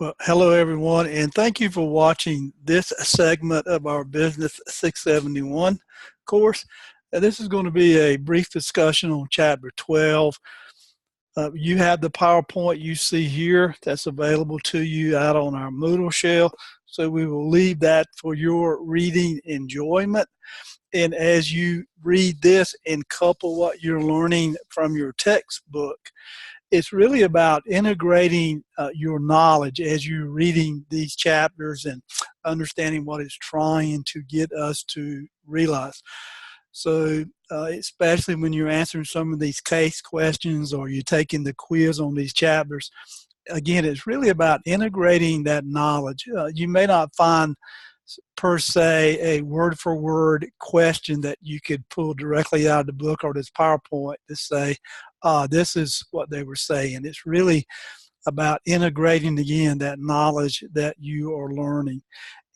Well, hello everyone, and thank you for watching this segment of our Business 671 course. This is going to be a brief discussion on Chapter 12. You have the PowerPoint you see here that's available to you out on our Moodle shell, so we will leave that for your reading enjoyment. And as you read this and couple what you're learning from your textbook, it's really about integrating your knowledge as you're reading these chapters and understanding what it's trying to get us to realize. So especially when you're answering some of these case questions or you're taking the quiz on these chapters, again, it's really about integrating that knowledge. You may not find per se a word-for-word question that you could pull directly out of the book or this PowerPoint to say, this is what they were saying. It's really about integrating, again, that knowledge that you are learning.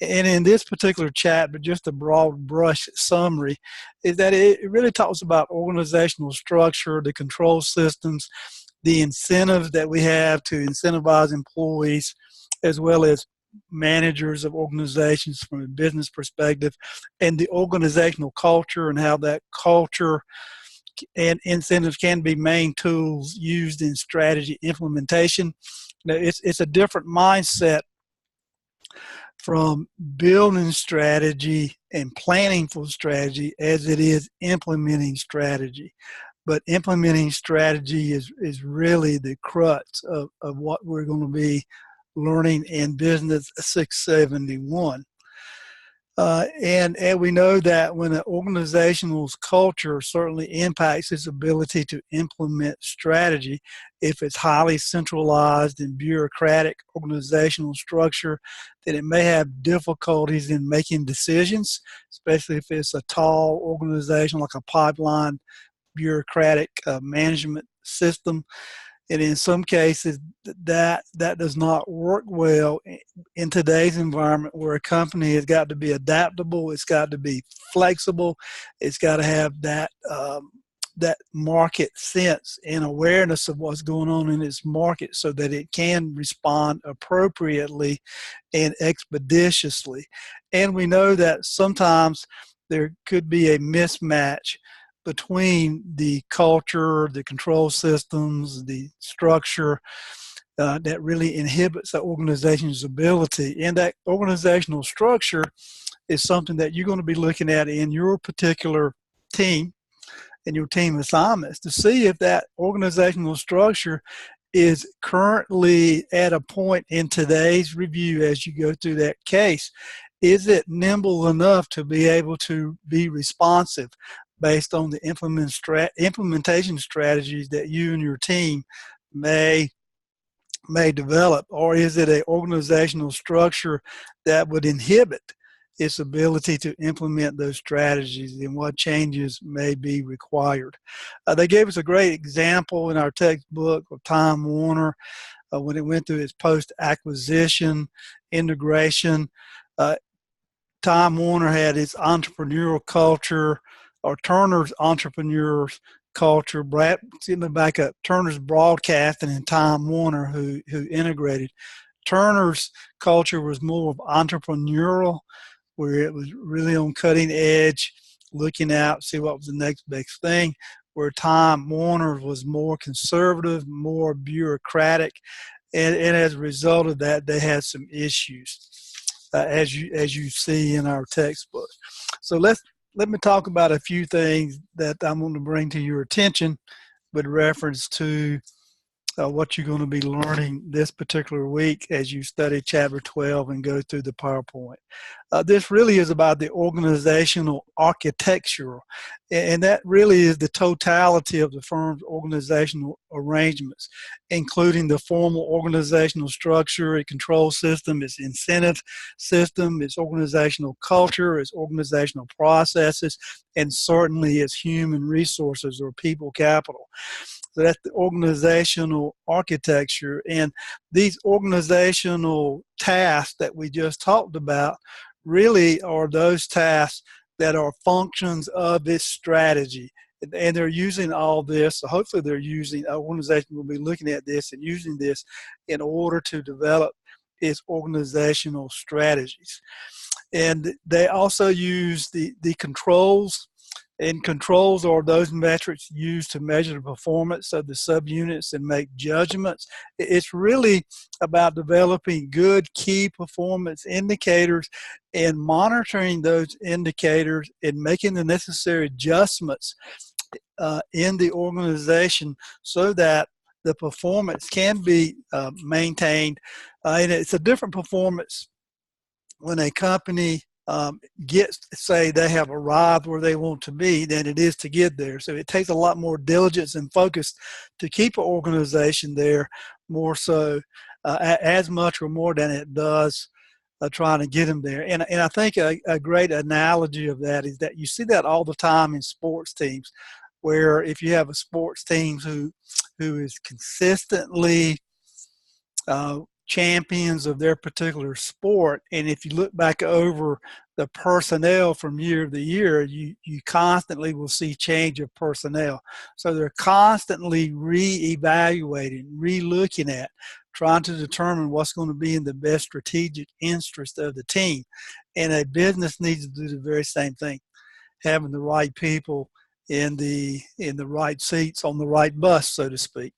And in this particular chapter, just a broad brush summary, is that it really talks about organizational structure, the control systems, the incentives that we have to incentivize employees, as well as managers of organizations from a business perspective, and the organizational culture and how that culture and incentives can be main tools used in strategy implementation. Now, it's a different mindset from building strategy and planning for strategy as it is implementing strategy. But implementing strategy is really the crux of what we're going to be learning in Business 671. And we know that when an organizational culture certainly impacts its ability to implement strategy, if it's highly centralized and bureaucratic organizational structure, then it may have difficulties in making decisions, especially if it's a tall organization like a pipeline bureaucratic management system. And in some cases, that does not work well in today's environment, where a company has got to be adaptable, it's got to be flexible, it's got to have that that market sense and awareness of what's going on in its market so that it can respond appropriately and expeditiously. And we know that sometimes there could be a mismatch between the culture, the control systems, the structure that really inhibits the organization's ability. And that organizational structure is something that you're going to be looking at in your particular team and your team assignments to see if that organizational structure is currently at a point in today's review as you go through that case. Is it nimble enough to be able to be responsive based on the implementation strategies that you and your team may develop? Or is it an organizational structure that would inhibit its ability to implement those strategies, and what changes may be required? They gave us a great example in our textbook of Time Warner when it went through its post-acquisition integration. Time Warner had its entrepreneurial culture, or Turner's entrepreneurs culture. Let me back up. Turner's Broadcasting and Time Warner, who integrated. Turner's culture was more of entrepreneurial, where it was really on cutting edge, looking out, see what was the next best thing, where Time Warner was more conservative, more bureaucratic, and as a result of that, they had some issues, as you see in our textbook. So let me talk about a few things that I'm going to bring to your attention with reference to what you're going to be learning this particular week as you study Chapter 12 and go through the PowerPoint. This really is about the organizational architecture, and that really is the totality of the firm's organizational arrangements, including the formal organizational structure, its control system, its incentive system, its organizational culture, its organizational processes, and certainly its human resources or people capital. So that's the organizational architecture. And these organizational tasks that we just talked about really are those tasks that are functions of this strategy. And they're using all this. So hopefully they're using, our organization will be looking at this and using this in order to develop is organizational strategies. And they also use the controls. And controls are those metrics used to measure the performance of the subunits and make judgments. It's really about developing good key performance indicators and monitoring those indicators and making the necessary adjustments in the organization so that the performance can be maintained. And it's a different performance when a company gets, say, they have arrived where they want to be than it is to get there. So it takes a lot more diligence and focus to keep an organization there, more so as much or more than it does trying to get them there. And I think a great analogy of that is that you see that all the time in sports teams, where if you have a sports team who is consistently champions of their particular sport, and if you look back over the personnel from year to year, you constantly will see change of personnel. So they're constantly re-evaluating, re-looking at, trying to determine what's going to be in the best strategic interest of the team. And a business needs to do the very same thing, having the right people in the right seats on the right bus, so to speak.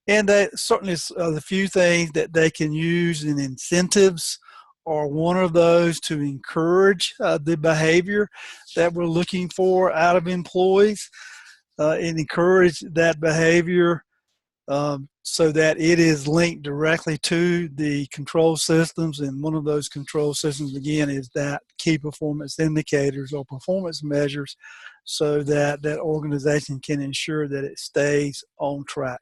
And that certainly is the few things that they can use in incentives are one of those to encourage the behavior that we're looking for out of employees and encourage that behavior so that it is linked directly to the control systems. And one of those control systems, again, is that key performance indicators or performance measures, so that that organization can ensure that it stays on track.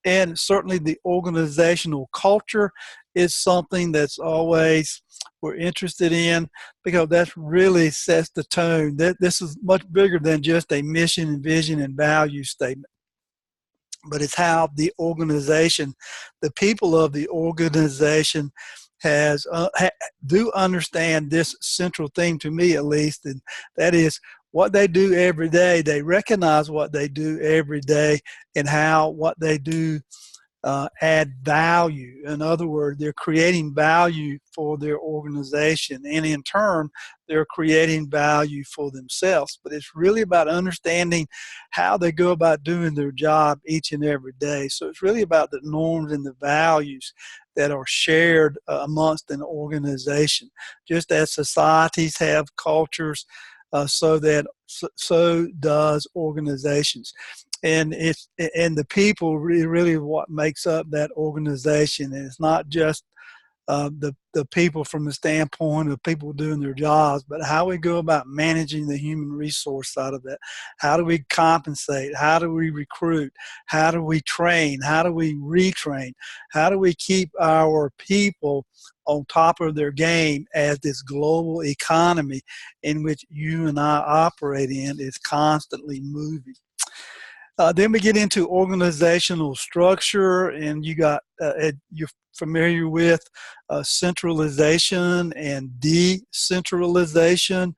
And certainly the organizational culture is something that's always we're interested in, because that really sets the tone. This is much bigger than just a mission and vision and value statement, but it's how the organization, the people of the organization do understand this central thing, to me at least, and that is what they do every day. They recognize what they do every day and how what they do add value. In other words, they're creating value for their organization, and in turn, they're creating value for themselves. But it's really about understanding how they go about doing their job each and every day. So it's really about the norms and the values that are shared amongst an organization. Just as societies have cultures, so does organizations. And the people really what makes up that organization. And it's not just the people from the standpoint of people doing their jobs, but how we go about managing the human resource side of that. How do we compensate? How do we recruit? How do we train? How do we retrain? How do we keep our people on top of their game as this global economy in which you and I operate in is constantly moving? Then we get into organizational structure, and you're familiar with centralization and decentralization,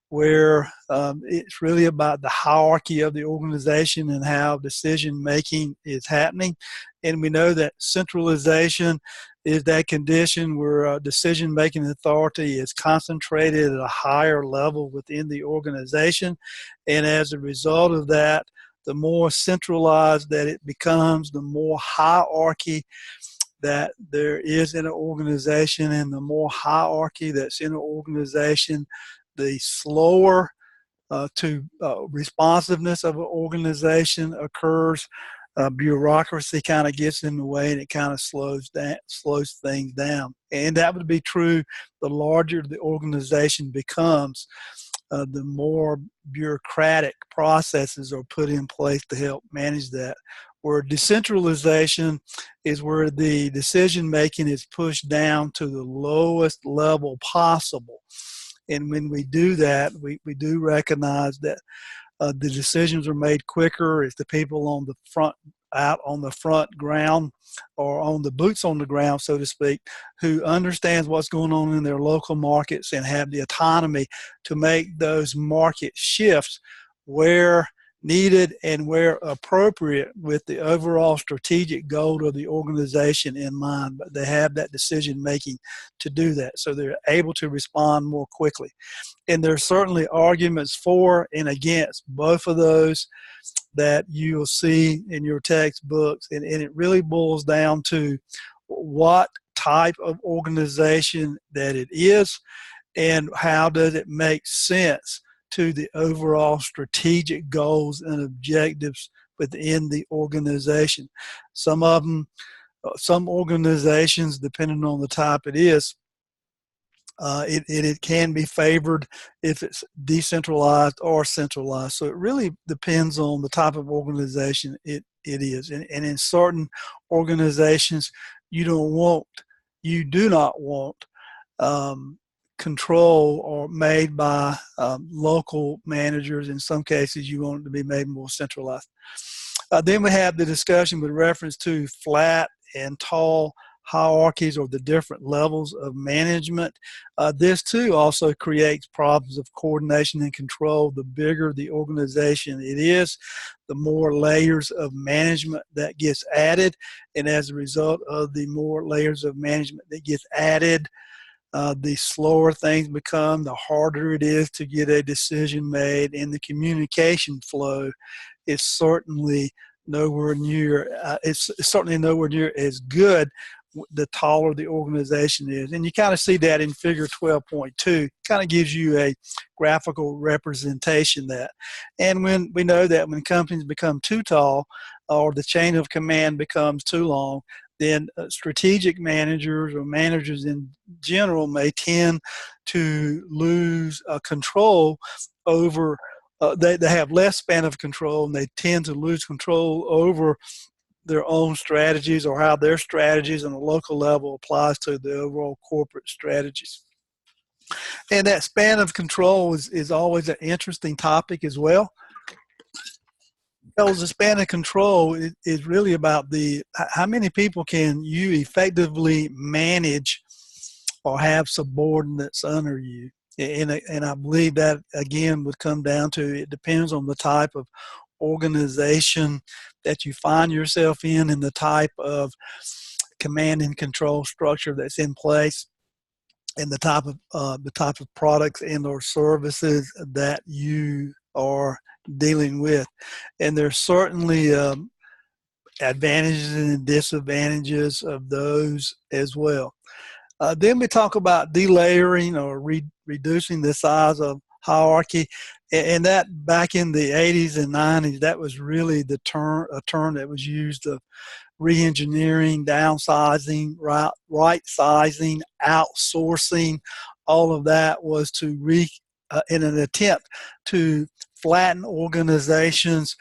where it's really about the hierarchy of the organization and how decision making is happening. And we know that centralization is that condition where decision making authority is concentrated at a higher level within the organization, and as a result of that, the more centralized that it becomes, the more hierarchy that there is in an organization, and the more hierarchy that's in an organization, the slower to responsiveness of an organization occurs. Bureaucracy kind of gets in the way, and it kind of slows things down. And that would be true the larger the organization becomes. The more bureaucratic processes are put in place to help manage that. Where decentralization is where the decision making is pushed down to the lowest level possible. And when we do that, we do recognize that the decisions are made quicker. It's the people on the front, out on the front ground, or on the boots on the ground, so to speak, who understands what's going on in their local markets and have the autonomy to make those market shifts where needed and where appropriate with the overall strategic goal of the organization in mind. But they have that decision making to do that, so they're able to respond more quickly. And there's certainly arguments for and against both of those that you'll see in your textbooks, and it really boils down to what type of organization that it is and how does it make sense to the overall strategic goals and objectives within the organization. Some of them, some organizations, depending on the type it is, it can be favored if it's decentralized or centralized. So it really depends on the type of organization it is. And in certain organizations, you do not want control or made by local managers. In some cases, you want it to be made more centralized. Then we have the discussion with reference to flat and tall hierarchies or the different levels of management. This too also creates problems of coordination and control. The bigger the organization it is, the more layers of management that gets added, and as a result of the more layers of management that gets added, the slower things become, the harder it is to get a decision made, and the communication flow is certainly nowhere near it's certainly nowhere near as good the taller the organization is. And you kind of see that in figure 12.2, kind of gives you a graphical representation of that. And when we know that when companies become too tall or the chain of command becomes too long, then strategic managers or managers in general may tend to lose control over, they have less span of control, and they tend to lose control over their own strategies or how their strategies on a local level applies to the overall corporate strategies. And that span of control is always an interesting topic as well. Because the span of control is really about how many people can you effectively manage or have subordinates under you. And I believe that, again, would come down to it depends on the type of organization that you find yourself in and the type of command and control structure that's in place and the type of products and or services that you are dealing with. And there's certainly advantages and disadvantages of those as well. Then we talk about delayering or reducing the size of hierarchy, and that back in the 80s and 90s, that was really a term that was used of re-engineering, downsizing, right sizing, outsourcing. All of that was to in an attempt to flatten organizations,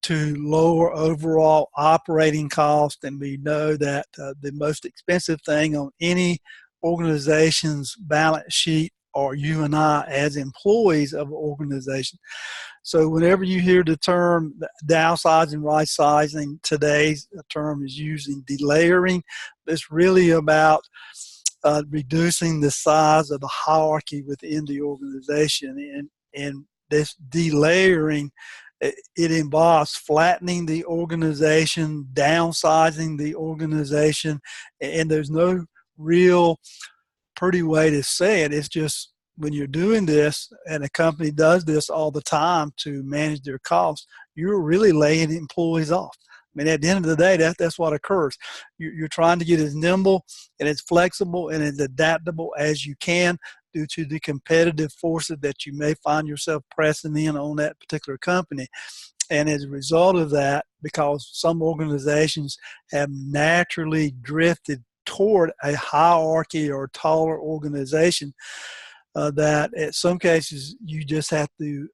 to lower overall operating costs. And we know that the most expensive thing on any organization's balance sheet are you and I as employees of an organization. So whenever you hear the term downsizing, right sizing, today's term is using delayering. It's really about reducing the size of the hierarchy within the organization. And this delayering, it involves flattening the organization, downsizing the organization, and there's no real pretty way to say it. It's just when you're doing this, and a company does this all the time to manage their costs, you're really laying employees off. I mean, at the end of the day, that's what occurs. You're trying to get as nimble and as flexible and as adaptable as you can due to the competitive forces that you may find yourself pressing in on that particular company. And as a result of that, because some organizations have naturally drifted toward a hierarchy or taller organization, that in some cases you just have to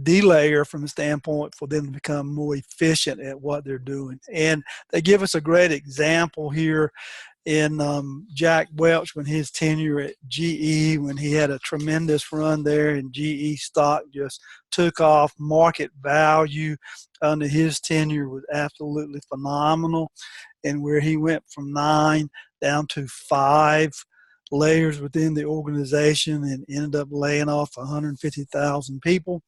delayer from the standpoint for them to become more efficient at what they're doing. And they give us a great example here in Jack Welch when his tenure at GE, when he had a tremendous run there and GE stock just took off. Market value under his tenure was absolutely phenomenal, and where he went from 9 down to 5 layers within the organization and ended up laying off 150,000 people.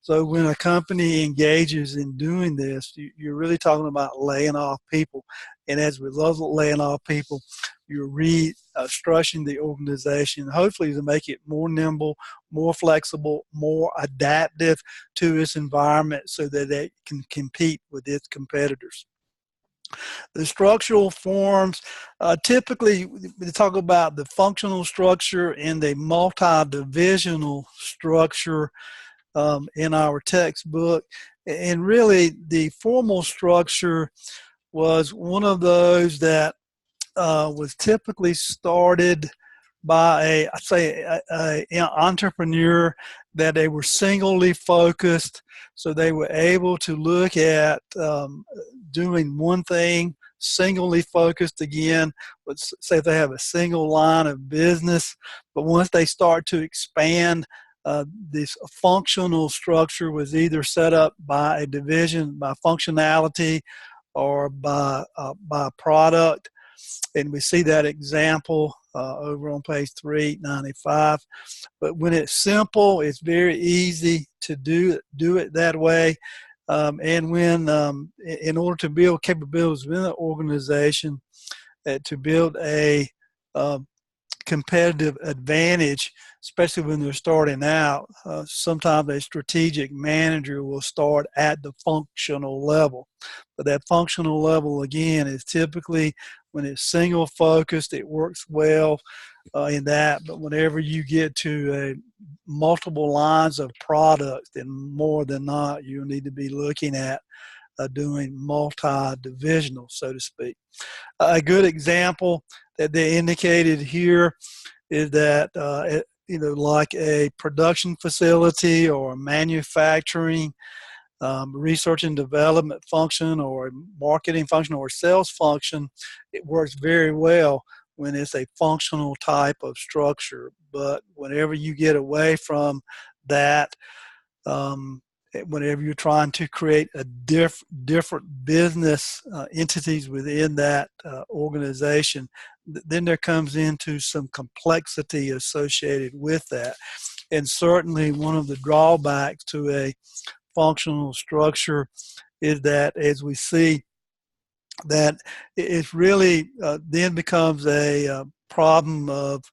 So when a company engages in doing this, you're really talking about laying off people. And as a result of laying off people, you're restructuring the organization, hopefully to make it more nimble, more flexible, more adaptive to its environment so that it can compete with its competitors. The structural forms, typically we talk about the functional structure and the multi-divisional structure in our textbook. And really the formal structure was one of those that was typically started by an entrepreneur, that they were singly focused, so they were able to look at doing one thing, singly focused again. Let's say they have a single line of business, but once they start to expand, this functional structure was either set up by a division, by functionality, or by product. And we see that example over on page 395. But when it's simple, it's very easy to do it that way. And when, in order to build capabilities within an organization, to build a competitive advantage, especially when they're starting out, sometimes a strategic manager will start at the functional level. But that functional level, again, is typically when it's single focused, it works well in that. But whenever you get to multiple lines of products, then more than not, you need to be looking at doing multi-divisional, so to speak. A good example that they indicated here is that, like a production facility or a manufacturing, research and development function, or marketing function, or sales function, it works very well when it's a functional type of structure. But whenever you get away from that, whenever you're trying to create a different business entities within that organization, then there comes into some complexity associated with that. And certainly one of the drawbacks to a functional structure is that, as we see, that it really then becomes a problem of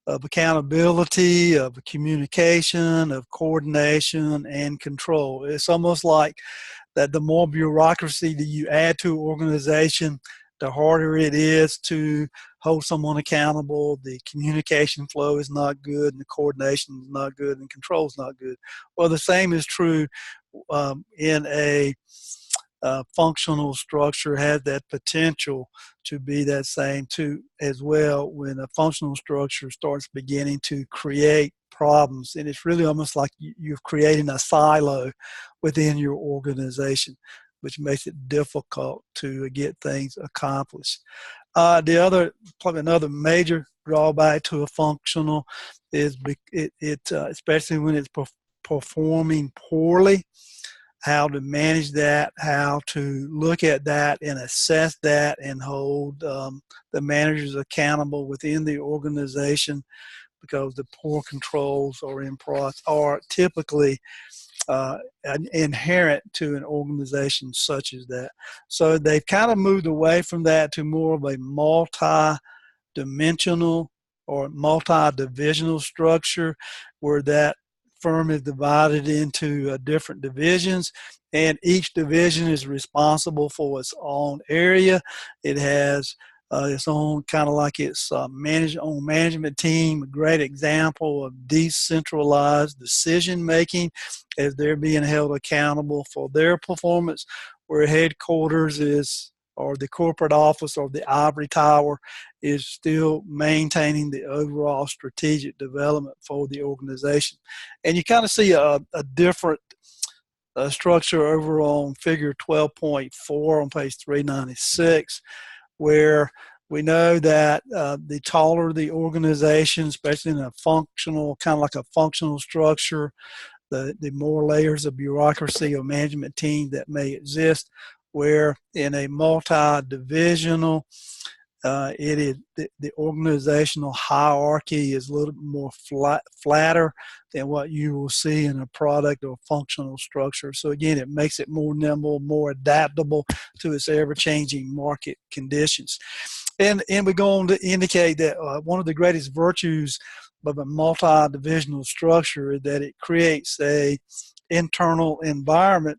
accountability, of communication, of coordination, and control. It's almost like that the more bureaucracy that you add to an organization, the harder it is to hold someone accountable. The communication flow is not good, and the coordination is not good, and control is not good. Well, the same is true in a functional structure. Has that potential to be that same too as well when a functional structure starts beginning to create problems. And it's really almost like you're creating a silo within your organization, which makes it difficult to get things accomplished. Probably another major drawback to a functional is especially when it's performing poorly, how to manage that, how to look at that and assess that and hold the managers accountable within the organization, because the poor controls are typically inherent to an organization such as that. So they've kind of moved away from that to more of a multi-dimensional or multi-divisional structure, where that firm is divided into different divisions, and each division is responsible for its own area. It has its own kind of like its own management team. A great example of decentralized decision making, as they're being held accountable for their performance, where headquarters is, or the corporate office, or the ivory tower is still maintaining the overall strategic development for the organization. And you kind of see a different structure over on figure 12.4 on page 396, where we know that the taller the organization, especially in a functional, kind of like a functional structure, the more layers of bureaucracy or management team that may exist, where in a multi-divisional It is the organizational hierarchy is a little more flatter than what you will see in a product or functional structure. So again, it makes it more nimble, more adaptable to its ever-changing market conditions. And we go on to indicate that one of the greatest virtues of a multi-divisional structure is that it creates a internal environment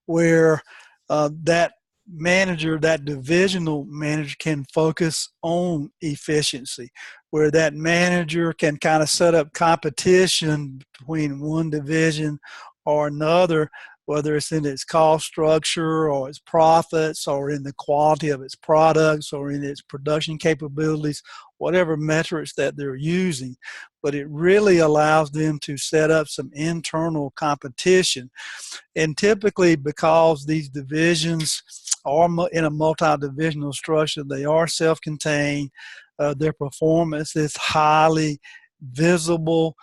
where that manager, that divisional manager, can focus on efficiency, where that manager can kind of set up competition between one division or another, whether it's in its cost structure or its profits or in the quality of its products or in its production capabilities, whatever metrics that they're using. But it really allows them to set up some internal competition. And typically, because these divisions are in a multi-divisional structure, they are self-contained, their performance is highly visible.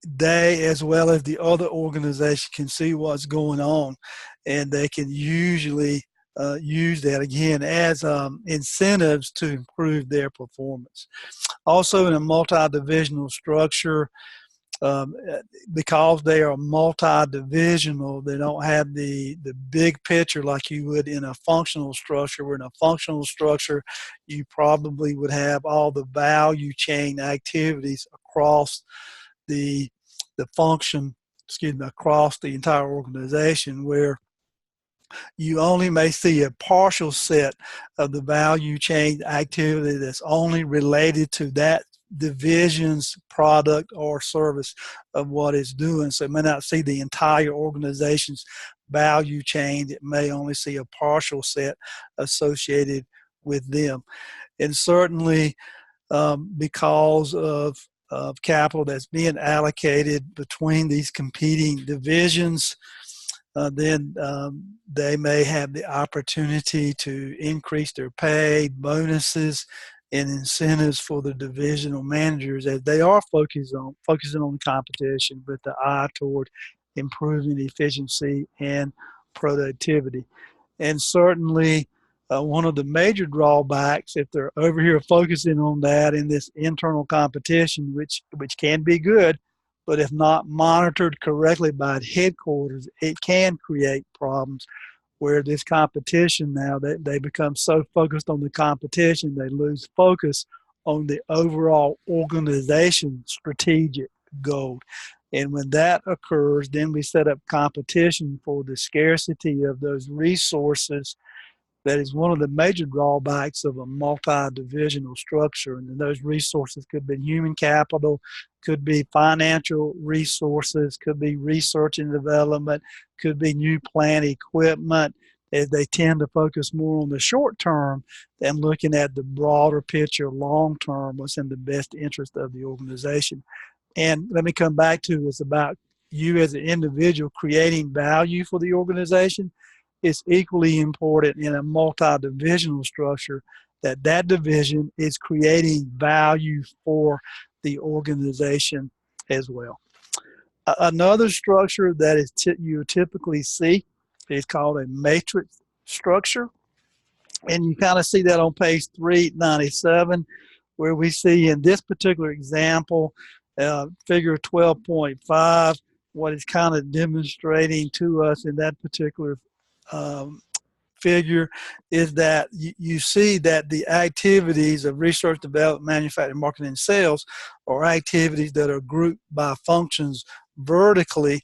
They, as well as the other organization, can see what's going on, and they can usually use that again as incentives to improve their performance. Also, in a multi-divisional structure, because they are multi-divisional, they don't have the big picture like you would in a functional structure. Where in a functional structure, you probably would have all the value chain activities across the function, across the entire organization, where you only may see a partial set of the value chain activity that's only related to that division's product or service of what it's doing. So it may not see the entire organization's value chain. It may only see a partial set associated with them. And certainly because of capital that's being allocated between these competing divisions, then they may have the opportunity to increase their pay, bonuses, and incentives for the divisional managers, as they are focusing on competition with the eye toward improving efficiency and productivity. And certainly, one of the major drawbacks, if they're over here focusing on that in this internal competition, which can be good, but if not monitored correctly by headquarters, it can create problems where this competition now, they become so focused on the competition, they lose focus on the overall organization strategic goal. And when that occurs, then we set up competition for the scarcity of those resources. That is one of the major drawbacks of a multi-divisional structure. And those resources could be human capital, could be financial resources, could be research and development, could be new plant equipment, as they tend to focus more on the short term than looking at the broader picture, long term, what's in the best interest of the organization. And let me come back to it's about you as an individual creating value for the organization. It's equally important in a multi-divisional structure that that division is creating value for the organization as well. Another structure that is you typically see is called a matrix structure. And you kind of see that on page 397, where we see in this particular example, figure 12.5, what it's kind of demonstrating to us in that particular figure is that you see that the activities of research, development, manufacturing, marketing, and sales are activities that are grouped by functions vertically,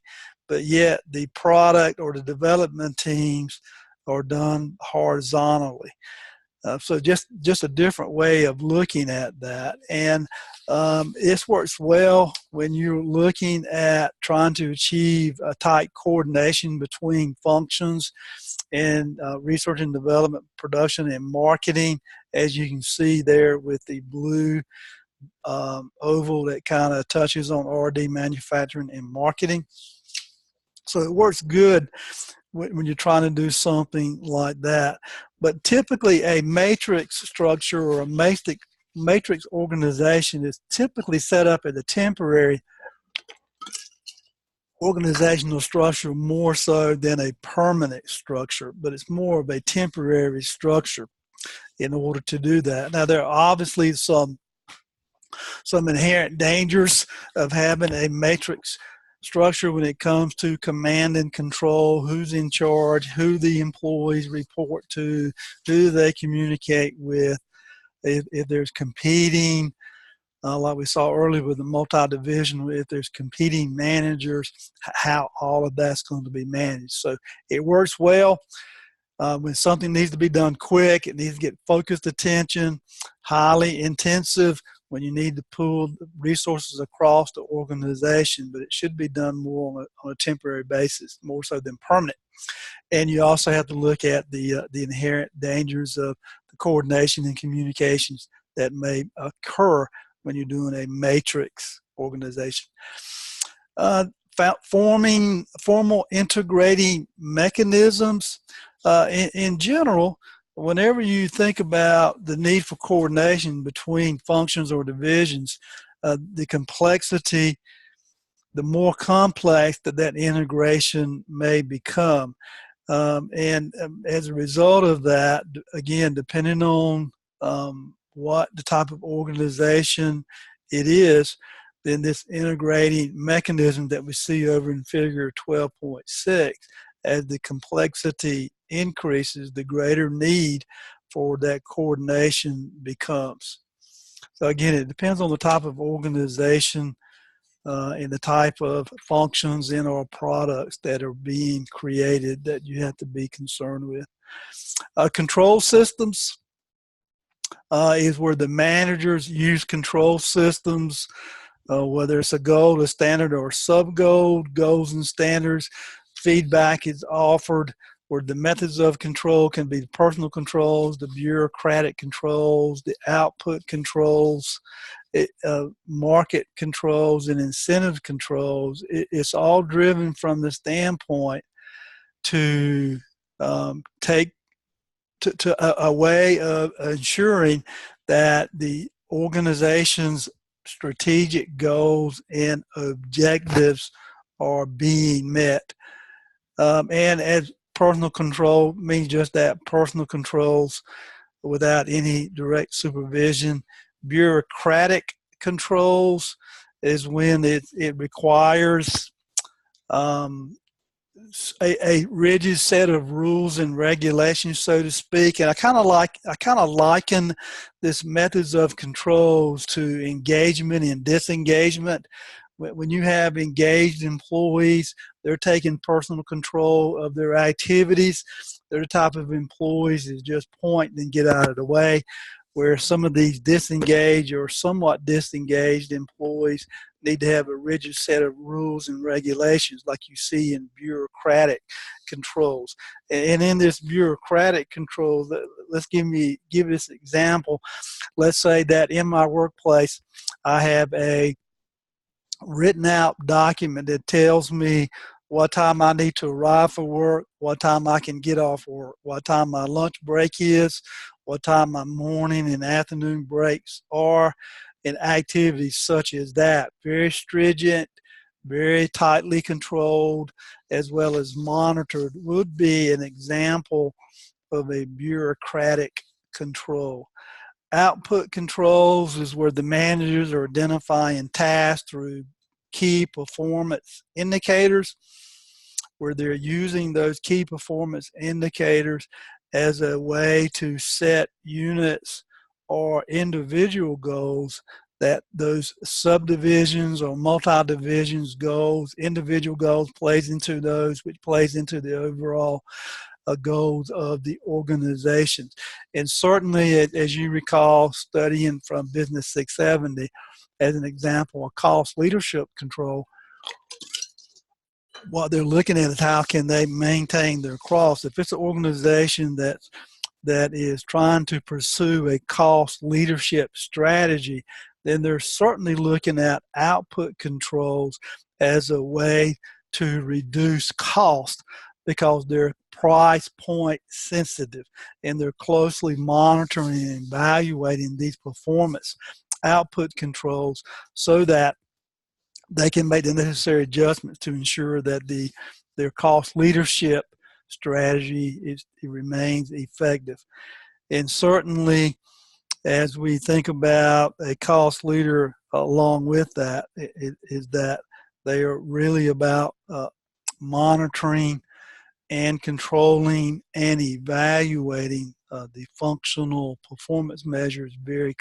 but yet the product or the development teams are done horizontally. So just a different way of looking at that. And this works well when you're looking at trying to achieve a tight coordination between functions in research and development, production, and marketing, as you can see there with the blue oval that kind of touches on R&D, manufacturing, and marketing. So it works good when you're trying to do something like that. But typically a matrix structure or a matrix organization is typically set up as a temporary organizational structure more so than a permanent structure, but it's more of a temporary structure in order to do that. Now, there are obviously some inherent dangers of having a matrix structure when it comes to command and control, who's in charge, who the employees report to, who they communicate with, if there's competing, like we saw earlier with the multi-division, if there's competing managers, how all of that's going to be managed. So it works well when something needs to be done quick, it needs to get focused attention, highly intensive, when you need to pool resources across the organization, but it should be done more on a temporary basis, more so than permanent. And you also have to look at the inherent dangers of the coordination and communications that may occur when you're doing a matrix organization. Forming formal integrating mechanisms. In general, whenever you think about the need for coordination between functions or divisions, the complexity, the more complex that integration may become. And as a result of that, again, depending on what the type of organization it is, then this integrating mechanism that we see over in figure 12.6, as the complexity increases, the greater need for that coordination becomes. So again, it depends on the type of organization and the type of functions in our products that are being created that you have to be concerned with. Control systems is where the managers use control systems, whether it's a goal, a standard, or a sub-goal, goals and standards. Feedback is offered where the methods of control can be the personal controls, the bureaucratic controls, the output controls, market controls, and incentive controls. It's all driven from the standpoint to take to a way of ensuring that the organization's strategic goals and objectives are being met. And as personal control means just that, personal controls without any direct supervision. Bureaucratic controls is when it requires a rigid set of rules and regulations, so to speak. And I kind of liken this methods of controls to engagement and disengagement. When you have engaged employees, they're taking personal control of their activities. They're the type of employees that just point and get out of the way, where some of these disengaged or somewhat disengaged employees need to have a rigid set of rules and regulations like you see in bureaucratic controls. And in this bureaucratic control, let's give this example. Let's say that in my workplace, I have a written out document that tells me what time I need to arrive for work, what time I can get off work, what time my lunch break is, what time my morning and afternoon breaks are, and activities such as that. Very stringent, very tightly controlled, as well as monitored, would be an example of a bureaucratic control. Output controls is where the managers are identifying tasks through key performance indicators, where they're using those key performance indicators as a way to set units or individual goals that those subdivisions or multi-divisions goals, individual goals plays into those, which plays into the overall goals of the organization. And certainly, as you recall, studying from Business 670, as an example, a cost leadership control, what they're looking at is how can they maintain their costs. If it's an organization that is trying to pursue a cost leadership strategy, then they're certainly looking at output controls as a way to reduce cost, because they're price point sensitive and they're closely monitoring and evaluating these performance output controls so that they can make the necessary adjustments to ensure that their cost leadership strategy it remains effective. And certainly, as we think about a cost leader along with that, is that they are really about monitoring and controlling and evaluating the functional performance measures very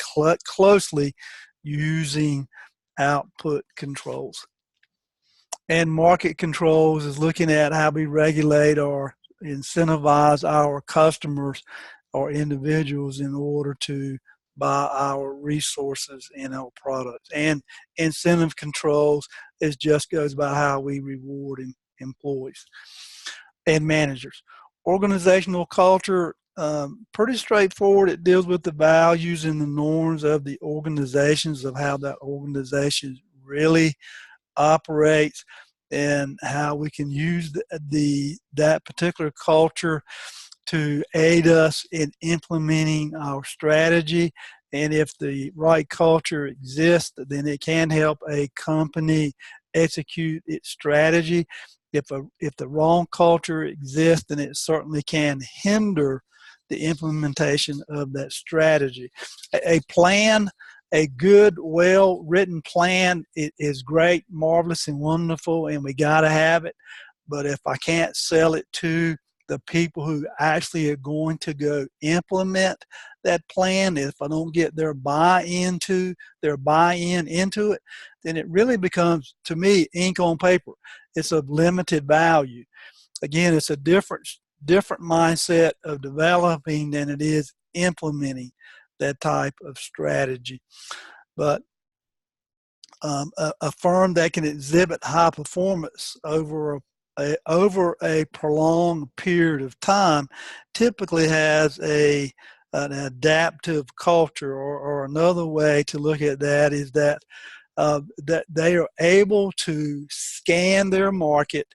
closely using output controls. And market controls is looking at how we regulate or incentivize our customers or individuals in order to buy our resources and our products. And incentive controls is just goes by how we reward employees and managers. Organizational culture, pretty straightforward. It deals with the values and the norms of the organizations, of how that organization really operates, and how we can use that particular culture to aid us in implementing our strategy. And if the right culture exists, then it can help a company execute its strategy. If the wrong culture exists, then it certainly can hinder the implementation of that strategy. A plan, a good, well-written plan is great, marvelous, and wonderful, and we got to have it. But if I can't sell it to the people who actually are going to go implement that plan, if I don't get their buy-in into it, then it really becomes, to me, ink on paper. It's of limited value. Again, it's a different mindset of developing than it is implementing that type of strategy. But a firm that can exhibit high performance over a prolonged period of time typically has an adaptive culture, or another way to look at that is that they are able to scan their market.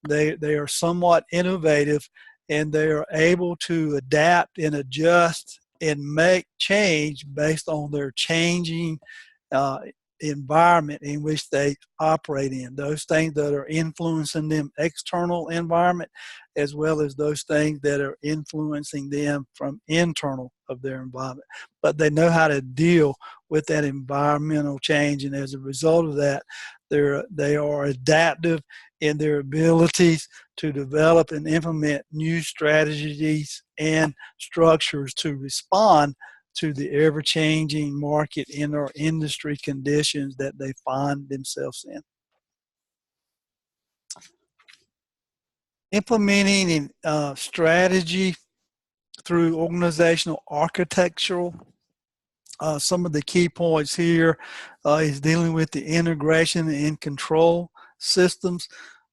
They are somewhat innovative, and they are able to adapt and adjust and make change based on their changing environment in which they operate in. Those things that are influencing them external environment, as well as those things that are influencing them from internal of their environment. But they know how to deal with that environmental change, and as a result of that, they are adaptive in their abilities to develop and implement new strategies and structures to respond to the ever-changing market and or industry conditions that they find themselves in. Implementing strategy through organizational architectural. Some of the key points here is dealing with the integration and control systems,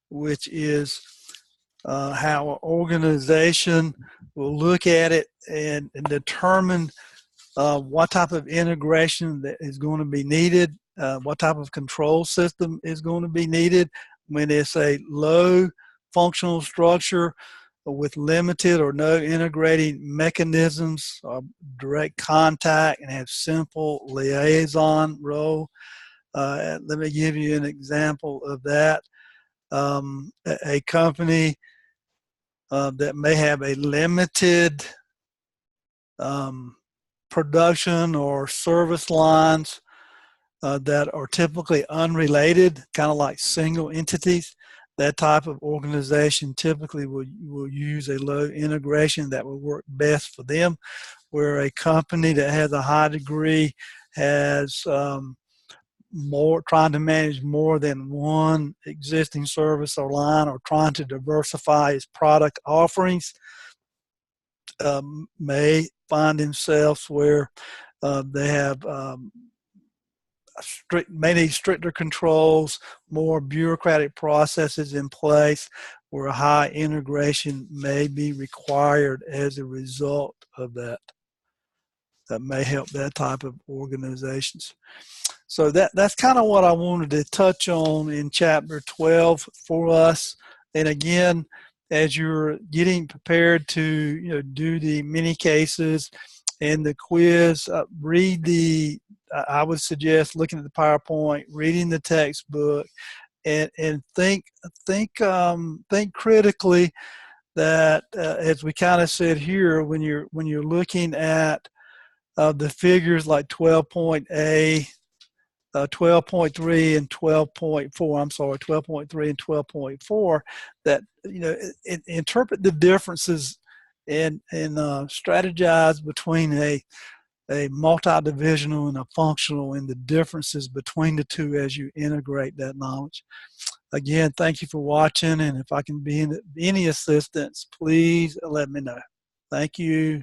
which is how an organization will look at it and determine what type of integration that is going to be needed, what type of control system is going to be needed when it's a low functional structure with limited or no integrating mechanisms, direct contact, and have simple liaison role. Let me give you an example of that. A company that may have a limited production or service lines that are typically unrelated, kind of like single entities. That type of organization typically will use a low integration that will work best for them, where a company that has a high degree has trying to manage more than one existing service or line, or trying to diversify its product offerings, may find themselves where they have may need stricter controls, more bureaucratic processes in place, where a high integration may be required as a result of that. That may help that type of organizations. So that's kind of what I wanted to touch on in chapter 12 for us. And again, as you're getting prepared to do the mini cases in the quiz, read I would suggest looking at the PowerPoint, reading the textbook, and think critically that as we kind of said here, when you're looking at the figures like 12.A, 12.3 and 12.4, I'm sorry, 12.3 and 12.4, that, interpret the differences and strategize between a multi-divisional and a functional, and the differences between the two as you integrate that knowledge. Again, thank you for watching, and if I can be any assistance, please let me know. Thank you.